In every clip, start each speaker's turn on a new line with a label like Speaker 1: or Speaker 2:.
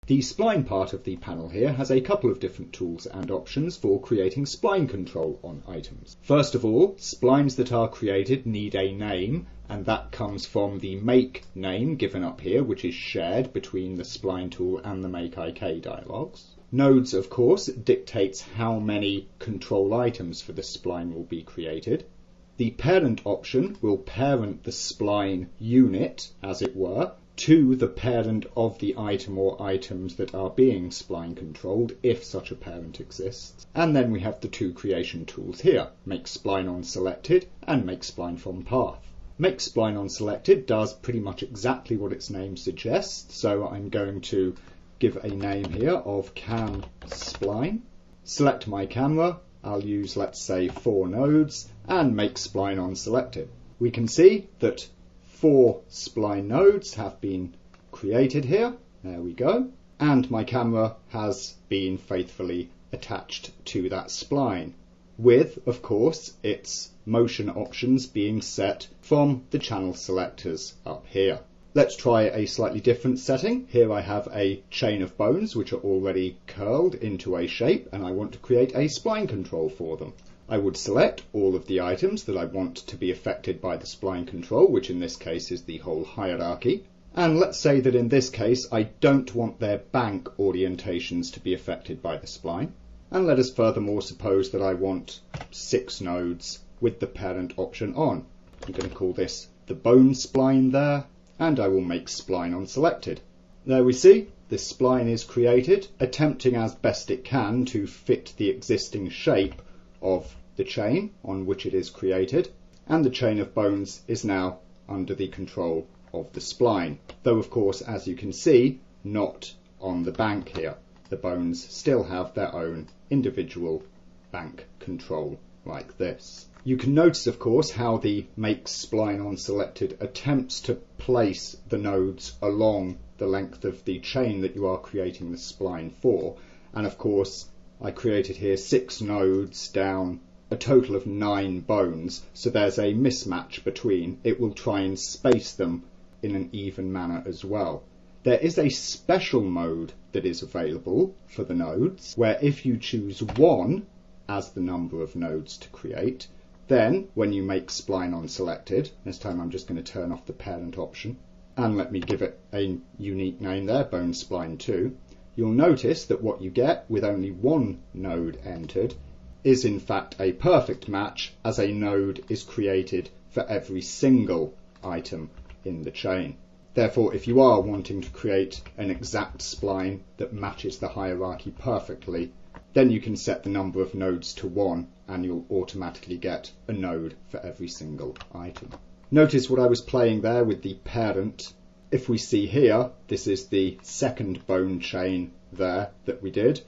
Speaker 1: The spline part of the panel here has a couple of different tools and options for creating spline control on items. First of all, splines that are created need a name, and that comes from the Make name given up here, which is shared between the Spline tool and the Make IK dialogues. Nodes, of course, dictates how many control items for the spline will be created. The parent option will parent the spline unit, as it were, to the parent of the item or items that are being spline controlled, if such a parent exists. And then we have the two creation tools here, Make Spline On Selected and Make Spline From Path. Make Spline On Selected does pretty much exactly what its name suggests, so I'm going to give a name here of Cam Spline. Select my camera, I'll use, let's say, 4 nodes, and Make Spline On Selected. We can see that 4 spline nodes have been created here. There we go. And my camera has been faithfully attached to that spline, with, of course, its motion options being set from the channel selectors up here. Let's try a slightly different setting. Here I have a chain of bones which are already curled into a shape, and I want to create a spline control for them. I would select all of the items that I want to be affected by the spline control, which in this case is the whole hierarchy. And let's say that in this case I don't want their bank orientations to be affected by the spline. And let us furthermore suppose that I want 6 nodes with the parent option on. I'm going to call this the bone spline there, and I will make spline on selected. There we see, this spline is created, attempting as best it can to fit the existing shape of the chain on which it is created, and the chain of bones is now under the control of the spline, though of course, as you can see, not on the bank here. The bones still have their own individual bank control like this. You can notice, of course, how the Make Spline On Selected attempts to place the nodes along the length of the chain that you are creating the spline for, and of course I created here 6 nodes down a total of 9 bones, so there's a mismatch between. It will try and space them in an even manner as well. There is a special mode that is available for the nodes, where if you choose 1 as the number of nodes to create, then when you make Spline On Selected, this time I'm just going to turn off the parent option, and let me give it a unique name there, Bone Spline 2, you'll notice that what you get with only 1 node entered is in fact a perfect match, as a node is created for every single item in the chain. Therefore, if you are wanting to create an exact spline that matches the hierarchy perfectly, then you can set the number of nodes to 1 and you'll automatically get a node for every single item. Notice what I was playing there with the parent. If we see here, this is the second bone chain there that we did.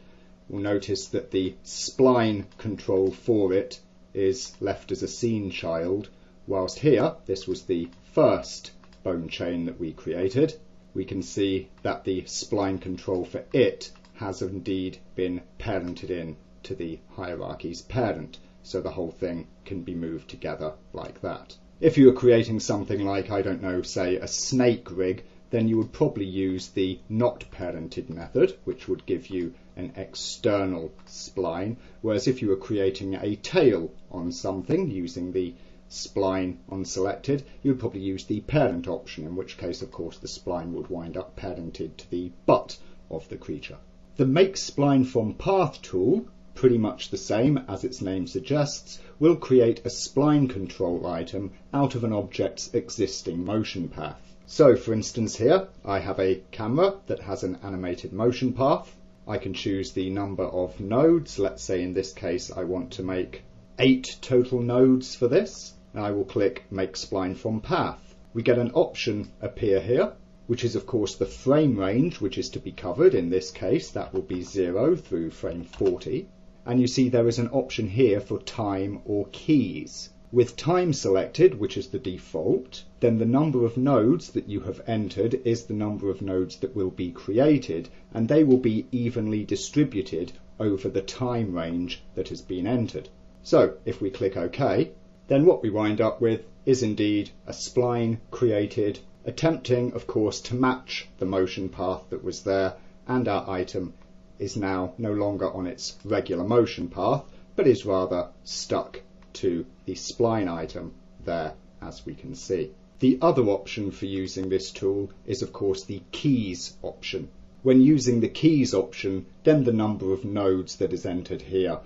Speaker 1: We'll notice that the spline control for it is left as a scene child, whilst here, this was the first bone chain that we created. We can see that the spline control for it has indeed been parented in to the hierarchy's parent, so the whole thing can be moved together like that. If you were creating something like, I don't know, say a snake rig, then you would probably use the not parented method, which would give you an external spline, whereas if you were creating a tail on something using the Spline On Selected, you would probably use the parent option, in which case of course the spline would wind up parented to the butt of the creature. The Make Spline From Path tool, pretty much the same as its name suggests, will create a spline control item out of an object's existing motion path. So for instance here I have a camera that has an animated motion path. I can choose the number of nodes. Let's say in this case I want to make 8 total nodes for this. I will click Make Spline From Path. We get an option appear here, which is of course the frame range which is to be covered. In this case that will be 0 through frame 40. And you see there is an option here for time or keys. With time selected, which is the default, then the number of nodes that you have entered is the number of nodes that will be created, and they will be evenly distributed over the time range that has been entered. So if we click OK, then what we wind up with is indeed a spline created, attempting of course to match the motion path that was there and our item is now no longer on its regular motion path, but is rather stuck to the spline item there, as we can see. The other option for using this tool is of course the keys option. When using the keys option, then the number of nodes that is entered here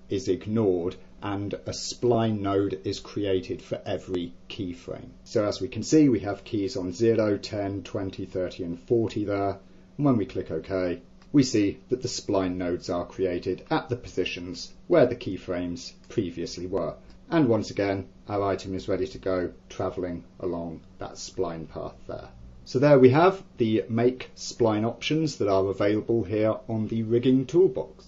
Speaker 1: is ignored and a spline node is created for every keyframe. So as we can see, we have keys on 0, 10, 20, 30 and 40 there. And when we click OK, we see that the spline nodes are created at the positions where the keyframes previously were. And once again, our item is ready to go travelling along that spline path there. So there we have the Make Spline options that are available here on the rigging toolbox.